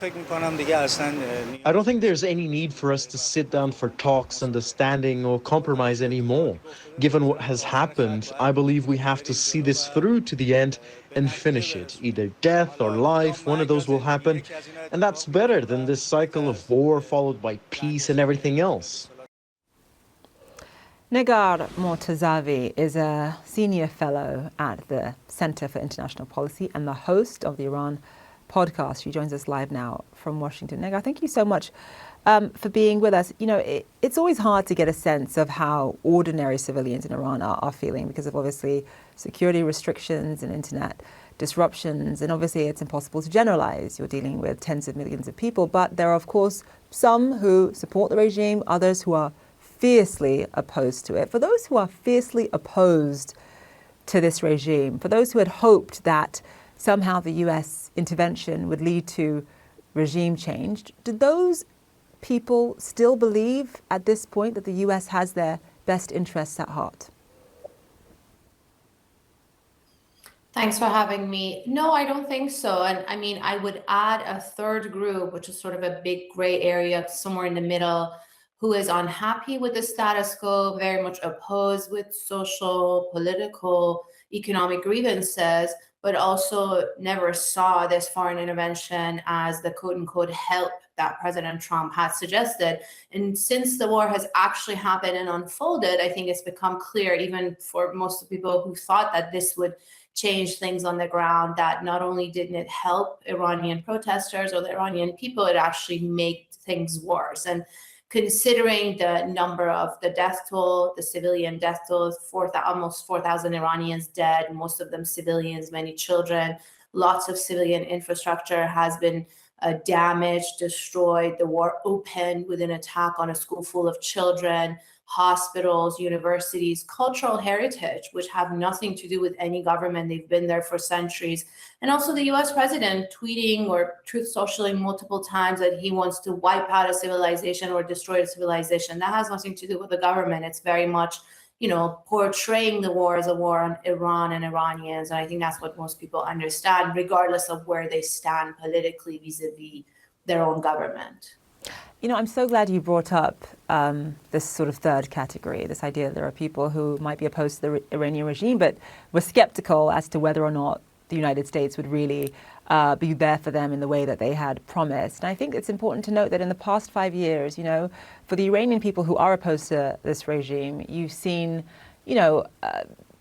I don't think there's any need for us to sit down for talks, understanding, or compromise anymore. Given what has happened, I believe we have to see this through to the end and finish it. Either death or life, one of those will happen. And that's better than this cycle of war followed by peace and everything else. Negar Mortazavi is a senior fellow at the Center for International Policy and the host of the Iran podcast. She joins us live now from Washington. Negar, thank you so much for being with us. You know, it's always hard to get a sense of how ordinary civilians in Iran are feeling because of obviously security restrictions and internet disruptions. And obviously it's impossible to generalize. You're dealing with tens of millions of people, but there are of course some who support the regime, others who are fiercely opposed to it. For those who are fiercely opposed to this regime, for those who had hoped that somehow the US intervention would lead to regime change, do those people still believe at this point that the US has their best interests at heart? Thanks for having me. No, I don't think so. And I mean, I would add a third group, which is sort of a big gray area somewhere in the middle, who is unhappy with the status quo, very much opposed with social, political, economic grievances, but also never saw this foreign intervention as the quote unquote help that President Trump had suggested. And since the war has actually happened and unfolded, I think it's become clear, even for most of the people who thought that this would change things on the ground, that not only didn't it help Iranian protesters or the Iranian people, it actually made things worse. And considering the number of the death toll, the civilian death toll, almost 4,000 Iranians dead, most of them civilians, many children, lots of civilian infrastructure has been damaged, destroyed. The war opened with an attack on a school full of children, hospitals, universities, cultural heritage, which have nothing to do with any government. They've been there for centuries. And also the US president tweeting or truth socialing multiple times that he wants to wipe out a civilization or destroy a civilization. That has nothing to do with the government. It's very much, you know, portraying the war as a war on Iran and Iranians. And I think that's what most people understand, regardless of where they stand politically vis-a-vis their own government. You know, I'm so glad you brought up this sort of third category, this idea that there are people who might be opposed to the Iranian regime, but were skeptical as to whether or not the United States would really be there for them in the way that they had promised. And I think it's important to note that in the past 5 years, you know, for the Iranian people who are opposed to this regime, you've seen, you know,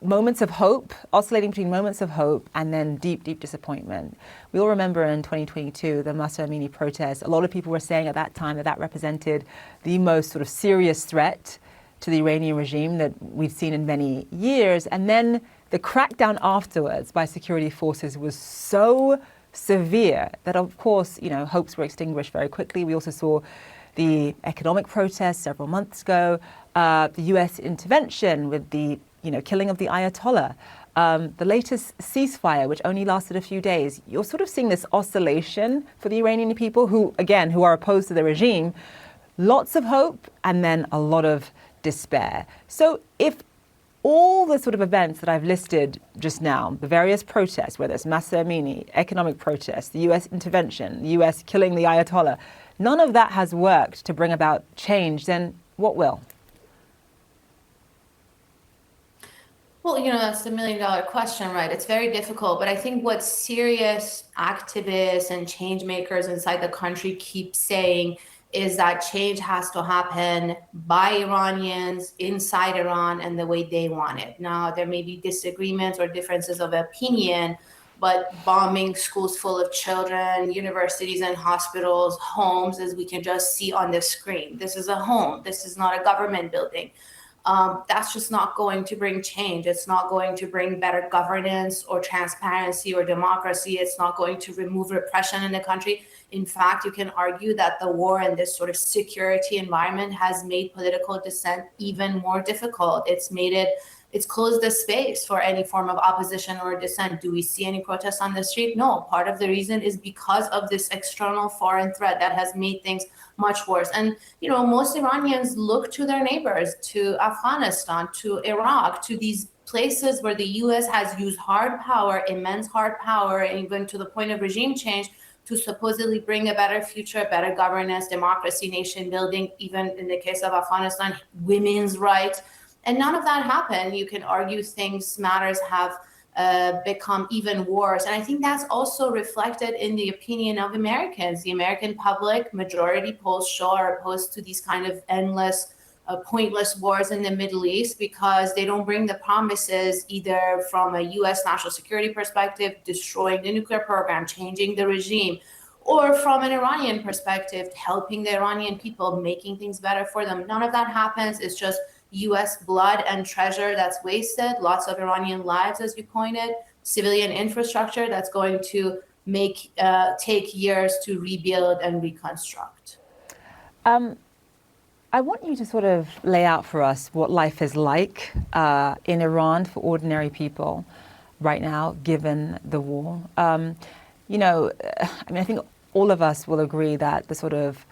moments of hope, oscillating between moments of hope and then deep, deep disappointment. We all remember in 2022, the Mahsa Amini protests. A lot of people were saying at that time that that represented the most sort of serious threat to the Iranian regime that we've seen in many years. And then the crackdown afterwards by security forces was so severe that, of course, you know, hopes were extinguished very quickly. We also saw the economic protests several months ago, the US intervention with the killing of the Ayatollah, the latest ceasefire, which only lasted a few days. You're sort of seeing this oscillation for the Iranian people who are opposed to the regime, lots of hope and then a lot of despair. So if all the sort of events that I've listed just now, the various protests, whether it's Mahsa Amini, economic protests, the US intervention, the US killing the Ayatollah, none of that has worked to bring about change, then what will? Well, you know, that's the million-dollar question, right? It's very difficult, but I think what serious activists and change makers inside the country keep saying is that change has to happen by Iranians inside Iran and the way they want it. Now, there may be disagreements or differences of opinion, but bombing schools full of children, universities and hospitals, homes, as we can just see on the screen. This is a home. This is not a government building. That's just not going to bring change. It's not going to bring better governance or transparency or democracy. It's not going to remove repression in the country. In fact, you can argue that the war and this sort of security environment has made political dissent even more difficult. It's closed the space for any form of opposition or dissent. Do we see any protests on the street? No. Part of the reason is because of this external foreign threat that has made things much worse. And, you know, most Iranians look to their neighbors, to Afghanistan, to Iraq, to these places where the US has used hard power, immense hard power, and even to the point of regime change, to supposedly bring a better future, better governance, democracy, nation building, even in the case of Afghanistan, women's rights. And none of that happened. You can argue matters have become even worse. And I think that's also reflected in the opinion of Americans. The American public, majority polls show, are opposed to these kind of endless, pointless wars in the Middle East because they don't bring the promises either from a US national security perspective, destroying the nuclear program, changing the regime, or from an Iranian perspective, helping the Iranian people, making things better for them. None of that happens. It's just US blood and treasure that's wasted, lots of Iranian lives, as you pointed, civilian infrastructure that's going to take years to rebuild and reconstruct. I want you to sort of lay out for us what life is like in Iran for ordinary people right now, given the war. I think all of us will agree that the sort of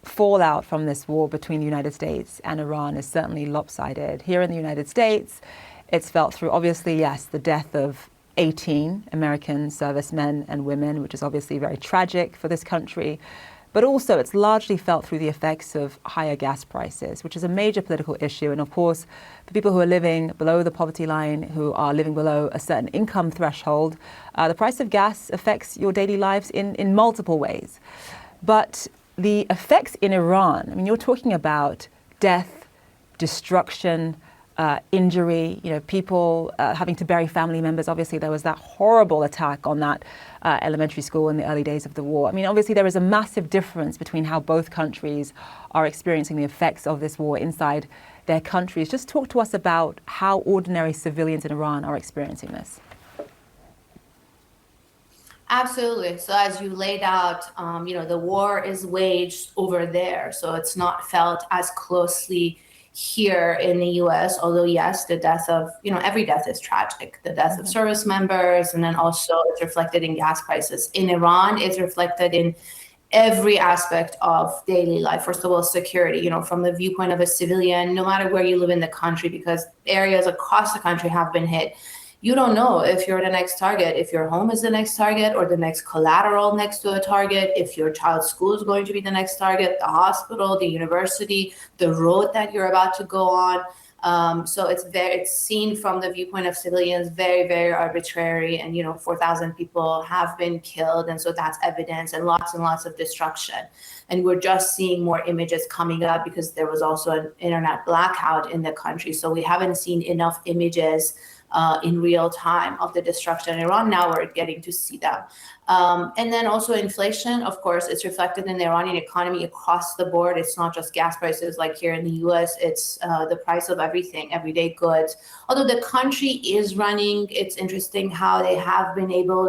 fallout from this war between the United States and Iran is certainly lopsided. Here in the United States, it's felt through, obviously, yes, the death of 18 American servicemen and women, which is obviously very tragic for this country. But also it's largely felt through the effects of higher gas prices, which is a major political issue. And of course, for people who are living below the poverty line, who are living below a certain income threshold, the price of gas affects your daily lives in multiple ways. But the effects in Iran, I mean, you're talking about death, destruction, injury, people having to bury family members. Obviously, there was that horrible attack on that elementary school in the early days of the war. I mean, obviously, there is a massive difference between how both countries are experiencing the effects of this war inside their countries. Just talk to us about how ordinary civilians in Iran are experiencing this. Absolutely. So as you laid out, the war is waged over there. So it's not felt as closely here in the US, although yes, the death of, every death is tragic. The death of service members, and then also it's reflected in gas prices. In Iran, it's reflected in every aspect of daily life. First of all, security, from the viewpoint of a civilian, no matter where you live in the country, because areas across the country have been hit. You don't know if you're the next target, if your home is the next target or the next collateral next to a target, if your child's school is going to be the next target, the hospital, the university, the road that you're about to go on. So it's seen from the viewpoint of civilians, very, very arbitrary. And, 4,000 people have been killed. And so that's evidence and lots of destruction. And we're just seeing more images coming up because there was also an internet blackout in the country. So we haven't seen enough images in real time of the destruction in Iran. Now we're getting to see them. And then also inflation, of course, it's reflected in the Iranian economy across the board. It's not just gas prices like here in the US, it's the price of everything, everyday goods. Although the country is running, it's interesting how the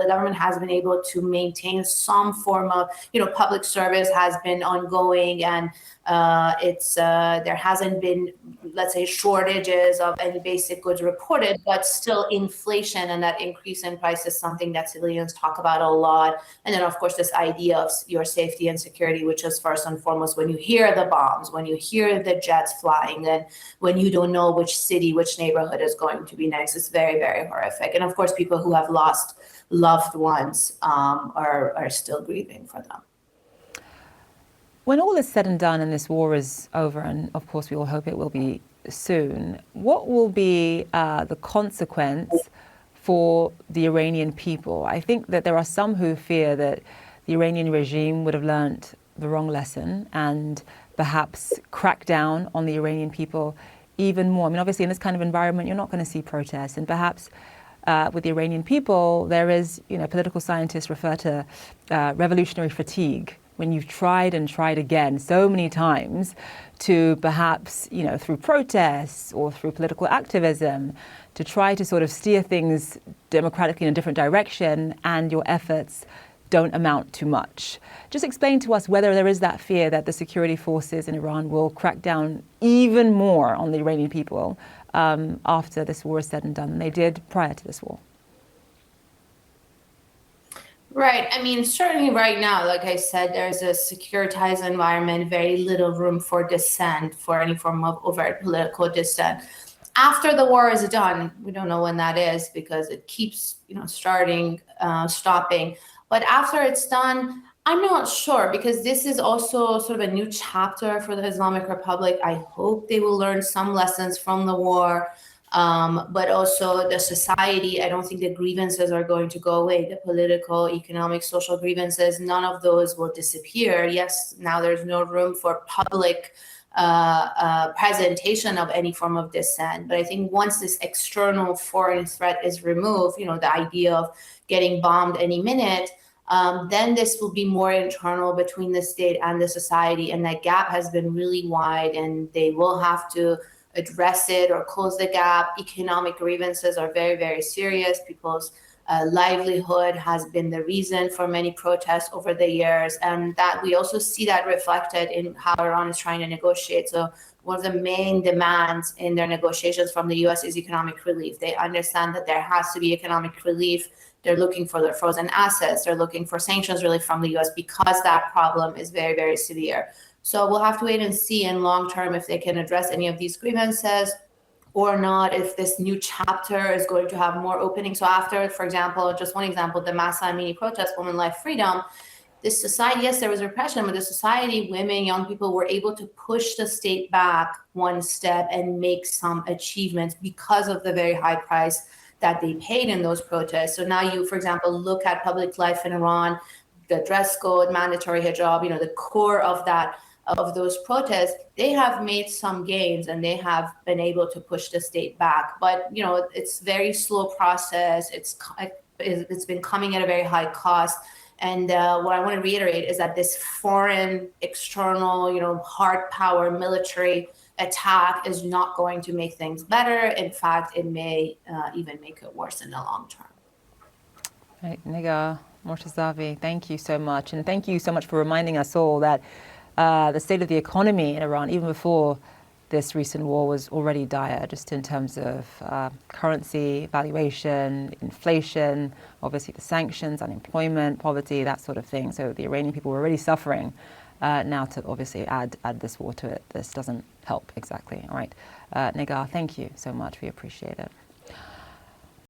government has been able to maintain some form of, public service has been ongoing, and there hasn't been, let's say, shortages of any basic goods reported, but still inflation and that increase in price is something that civilians talk about a lot. And then, of course, this idea of your safety and security, which is first and foremost when you hear the bombs, when you hear the jets flying, and when you don't know which city, which neighborhood is going to be next. It's very, very horrific. And of course, people who have lost loved ones are still grieving for them. When all is said and done and this war is over, and of course we all hope it will be soon, what will be the consequence for the Iranian people? I think that there are some who fear that the Iranian regime would have learnt the wrong lesson and perhaps crack down on the Iranian people even more. I mean, obviously in this kind of environment, you're not going to see protests, and perhaps with the Iranian people, there is, political scientists refer to revolutionary fatigue. When you've tried and tried again so many times to perhaps, through protests or through political activism, to try to sort of steer things democratically in a different direction, and your efforts don't amount to much. Just explain to us whether there is that fear that the security forces in Iran will crack down even more on the Iranian people after this war is said and done than they did prior to this war. Right. I mean, certainly right now, like I said, there's a securitized environment, very little room for dissent, for any form of overt political dissent. After the war is done, we don't know when that is because it keeps, stopping. But after it's done, I'm not sure, because this is also sort of a new chapter for the Islamic Republic. I hope they will learn some lessons from the war. But also the society, I don't think the grievances are going to go away. The political, economic, social grievances, none of those will disappear. Yes, now there's no room for public presentation of any form of dissent. But I think once this external foreign threat is removed, the idea of getting bombed any minute, then this will be more internal between the state and the society. And that gap has been really wide, and they will have to address it or close the gap. Economic grievances are very, very serious. People's livelihood has been the reason for many protests over the years, and that we also see that reflected in how Iran is trying to negotiate. So one of the main demands in their negotiations from the US is economic relief. They understand that there has to be economic relief. They're looking for their frozen assets. They're looking for sanctions relief from the US because that problem is very, very severe. So we'll have to wait and see in long term if they can address any of these grievances or not, if this new chapter is going to have more openings. So after, for example, just one example, the Masa Amini protest, Women Life Freedom, this society, yes, there was repression, but the society, women, young people were able to push the state back one step and make some achievements because of the very high price that they paid in those protests. So now you, for example, look at public life in Iran, the dress code, mandatory hijab, the core of those protests, they have made some gains and they have been able to push the state back. But it's very slow process. It's been coming at a very high cost. And what I want to reiterate is that this foreign, external, hard power military attack is not going to make things better. In fact, it may even make it worse in the long term. Right, Negar Mortazavi, thank you so much. And thank you so much for reminding us all that the state of the economy in Iran, even before this recent war, was already dire, just in terms of currency, valuation, inflation, obviously the sanctions, unemployment, poverty, that sort of thing. So the Iranian people were already suffering. Now to obviously add this war to it, this doesn't help exactly. All right, Negar, thank you so much. We appreciate it.